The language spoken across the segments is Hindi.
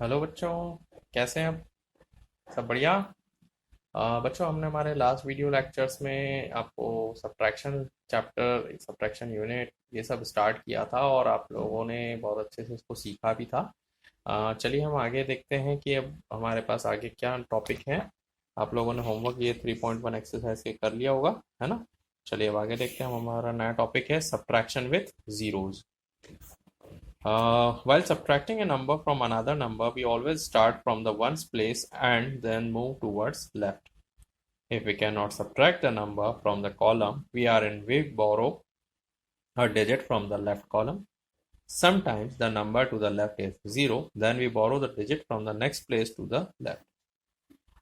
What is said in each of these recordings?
हेलो बच्चों, कैसे हैं आप? सब बढ़िया। बच्चों, हमने हमारे लास्ट वीडियो लेक्चर्स में आपको सब्ट्रैक्शन चैप्टर, सब्ट्रैक्शन यूनिट ये सब स्टार्ट किया था और आप लोगों ने बहुत अच्छे से इसको सीखा भी था। चलिए हम आगे देखते हैं कि अब हमारे पास आगे क्या टॉपिक है। आप लोगों ने होमवर्क ये 3.1 एक्सरसाइज के कर लिया होगा, है ना? चलिए अब आगे देखते हैं। हमारा नया टॉपिक है subtraction with zeros. While subtracting a number from another number, we always start from the ones place and then move towards left. If we cannot subtract the number from the column we borrow a digit from the left column. Sometimes the number to the left is 0, then we borrow the digit from the next place to the left.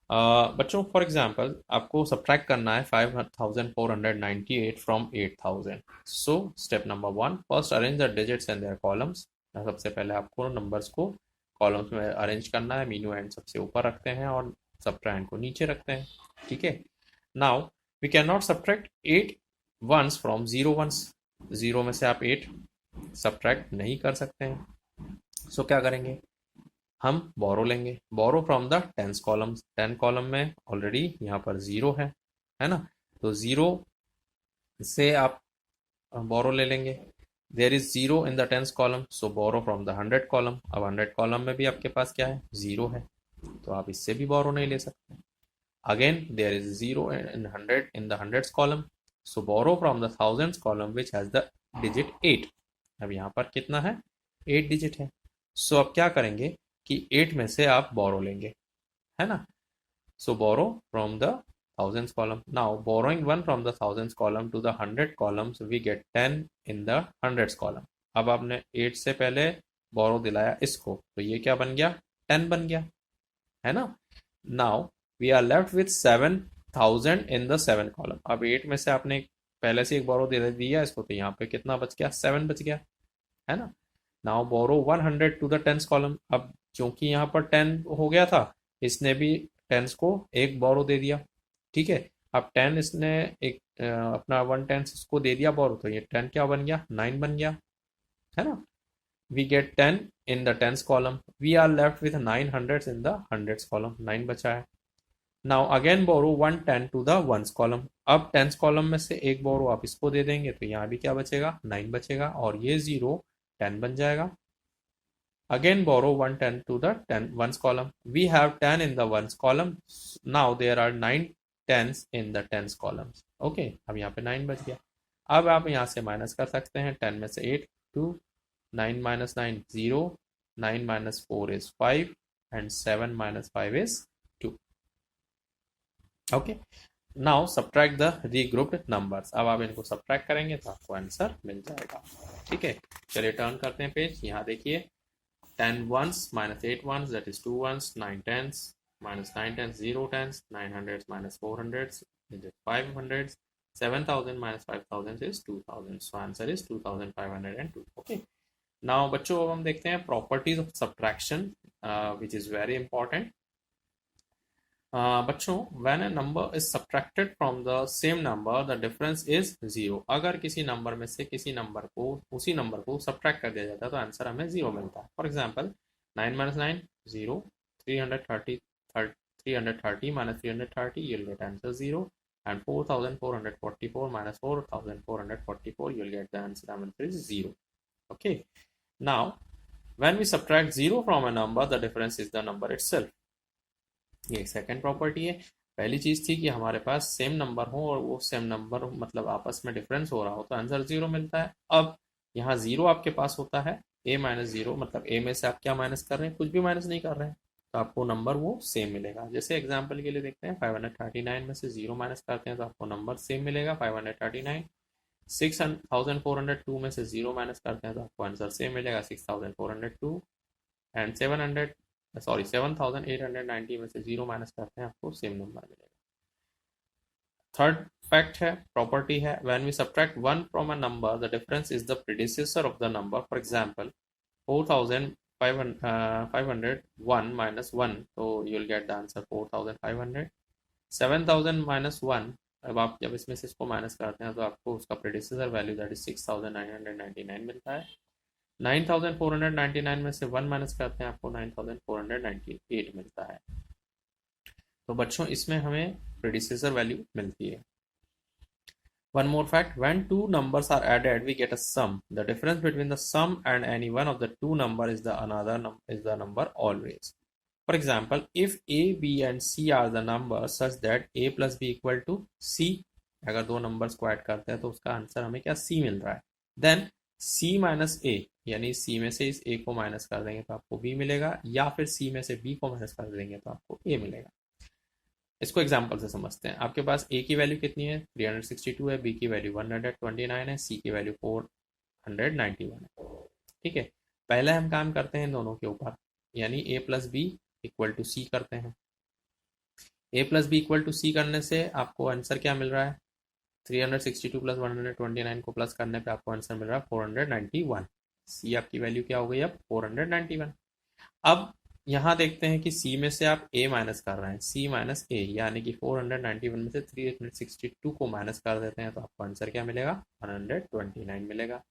बच्चों, फॉर एग्जाम्पल आपको सब्ट्रैक्ट करना है 5498 from 8000। So step number one, first arrange the digits in their columns. सबसे पहले आपको नंबर्स को कॉलम्स में अरेंज करना है। मीनू एंड सबसे ऊपर रखते हैं और सब्ट्रैंड को नीचे रखते हैं। ठीक है। Now we can not subtract 8 ones from 0 ones. 0 में से आप 8 सब्ट्रैक्ट नहीं कर सकते हैं। सो क्या करेंगे? हम बोरो लेंगे, borrow from the tens column. Ten column में ऑलरेडी यहाँ पर जीरो है ना? तो जीरो से आप बोरो ले लेंगे। There is zero in the tens column, so borrow from the hundred column. अब हंड्रेड कॉलम में भी आपके पास क्या है? जीरो है, तो आप इससे भी बोरो नहीं ले सकते। Again there is zero in hundred in the hundreds column, so borrow from the thousands column which has the digit 8। अब यहाँ पर कितना है? 8 डिजिट है। सो अब क्या करेंगे कि 8 में से आप बोरो लेंगे, है ना? So borrow from the thousands column. Now borrowing 1 from the thousands column to the hundred columns, we get 10 in the hundreds column. अब आपने 8 से पहले बोरो दिलाया इसको, तो ये क्या बन गया? 10 बन गया, है ना? Now we are left with 7000 in the 7 column. अब 8 में से आपने पहले से एक बोरो दे दिया इसको, तो यहाँ पे कितना बच गया? 7 बच गया, है ना? Now borrow 100 to the tens column. अब क्योंकि यहाँ पर 10 हो गया था, इसने भी टेंस को एक बोरो दे दिया। ठीक है। अब 10 इसने एक अपना 1 टेंस इसको दे दिया बोरो, तो ये 10 क्या बन गया? 9 बन गया, है ना? We get 10 in the tens column. We are left with 9 hundreds in the hundreds column. 9 बचा है। Now again borrow 110 to the ones column. अब टेंस कॉलम में से एक बोरो आप इसको दे देंगे, तो यहाँ भी क्या बचेगा? 9 बचेगा, और ये जीरो 10 बन जाएगा। Again borrow 110 to the 10 ones column. We have 10 in the ones column. Now there are 9 tens in the tens columns. Okay, अब यहाँ पे 9 बच गया। अब आप यहाँ से माइनस कर सकते हैं। 10 में से 8 2, 9 minus 9 0, 9 minus 4 is 5 and 7 minus 5 is 2. Okay, now subtract the regrouped numbers. अब आप इनको सब्ट्रैक्ट करेंगे तो आपको आंसर मिल जाएगा। ठीक है, चलिए टर्न करते हैं पेज। यहाँ देखिए, 10 ones minus 8 ones, that is 2 ones, 9 tens minus 9 tens, 0 tens, 9 hundreds minus 4 hundreds, is 5 hundreds, 7,000 minus 5,000 is 2,000. So answer is 2,502. Okay. Now बच्चों अब हम देखते हैं properties of subtraction, which is very important. बच्चों, when a number is subtracted from the same number, the difference is 0. अगर किसी नंबर में से किसी नंबर को, उसी नंबर को सब्ट्रैक्ट कर दिया जाता है तो आंसर हमें 0 मिलता है। For example 9 minus 9 0, 330 330 minus 330, you'll get answer 0, and 4444 minus 4444, you'll get the answer is 0. Okay. Now when we subtract 0 from a number, the difference is the number itself. ये एक सेकेंड प्रॉपर्टी है। पहली चीज थी कि हमारे पास सेम नंबर हो और वो सेम नंबर मतलब आपस में डिफरेंस हो रहा हो तो आंसर 0 मिलता है। अब यहाँ 0 आपके पास होता है a माइनस 0, मतलब a में से आप क्या माइनस कर रहे हैं? कुछ भी माइनस नहीं कर रहे हैं, तो आपको नंबर वो सेम मिलेगा। जैसे एग्जाम्पल के लिए देखते हैं, 539 में से 0 माइनस करते हैं तो आपको नंबर सेम मिलेगा 539। 6402 में से 0 माइनस करते हैं तो आपको आंसर सेम मिलेगा 6402। एंड 7,890 में से 0 माइनस करते हैं आपको सेम नंबर मिलेगा। थर्ड फैक्ट है, प्रॉपर्टी है, when we subtract 1 from a number the difference is the predecessor of the number. For example 4501 minus 1, तो you will get the answer 4500। 7000 minus 1, अब आप जब इसमें से इसको माइनस करते हैं तो आपको उसका प्रीडिसेसर वैल्यू दैट इज 6999 मिलता है। 9499 में से 1 माइनस करते हैं, आपको 9498 मिलता है। तो बच्चों इसमें हमें प्रेडिसेसर वैल्यू मिलती है। One more fact, when two numbers are added, we get a sum. The difference between the sum and any one of the two number is the number always. For example, if A, B and C are the numbers such that A plus B equal to C, अगर दो नंबर्स को ऐड करते हैं तो उसका आंसर हमें क्या C मिल रहा है। देन C माइनस A, यानी C में से इस A को माइनस कर देंगे तो आपको B मिलेगा, या फिर C में से B को माइनस कर देंगे तो आपको A मिलेगा। इसको एग्जाम्पल से समझते हैं। आपके पास ए की वैल्यू कितनी है, 362 है, बी की वैल्यू 129 है, सी की वैल्यू 491 है। ठीक है, पहले हम काम करते हैं दोनों के ऊपर, यानी ए प्लस बी इक्वल टू सी करते हैं। ए प्लस बी इक्वल टू सी करने से आपको आंसर क्या मिल रहा है, 362 प्लस 129 को प्लस करने पे आपको आंसर मिल रहा है 491। सी आपकी वैल्यू क्या हो गई अब, 491। अब यहाँ देखते हैं कि C में से आप A माइनस कर रहे हैं, C माइनस A, यानी कि 491 में से 362 को माइनस कर देते हैं तो आपको आंसर क्या मिलेगा, 129 मिलेगा।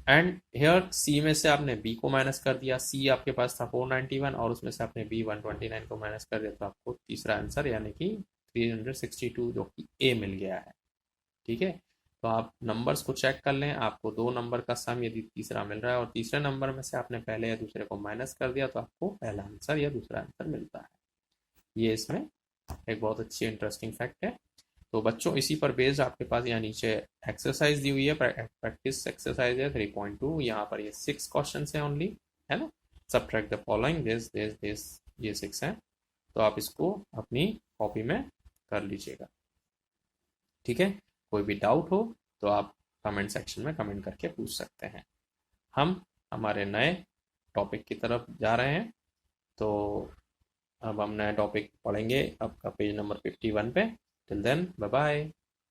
एंड हेयर C में से आपने B को माइनस कर दिया, C आपके पास था 491 और उसमें से आपने B 129 को माइनस कर दिया तो आपको तीसरा आंसर यानी कि 362 जो कि A मिल गया है। ठीक है, तो आप नंबर्स को चेक कर लें, आपको दो नंबर का सम यदि तीसरा मिल रहा है और तीसरे नंबर में से आपने पहले या दूसरे को माइनस कर दिया तो आपको पहला आंसर या दूसरा आंसर मिलता है। ये इसमें एक बहुत अच्छी इंटरेस्टिंग फैक्ट है। तो बच्चों इसी पर बेस्ड आपके पास यहाँ नीचे एक्सरसाइज दी हुई है, प्रैक्टिस एक्सरसाइज है 3.2, यहाँ पर ये 6 क्वेश्चन है ओनली, है ना। सब्ट्रैक्ट द फॉलोइंग दिस, ये 6 हैं, तो आप इसको अपनी कॉपी में कर लीजिएगा। ठीक है, कोई भी डाउट हो तो आप कमेंट सेक्शन में कमेंट करके पूछ सकते हैं। हम हमारे नए टॉपिक की तरफ जा रहे हैं, तो अब हम नया टॉपिक पढ़ेंगे आपका पेज नंबर 51 पे। Till then bye bye.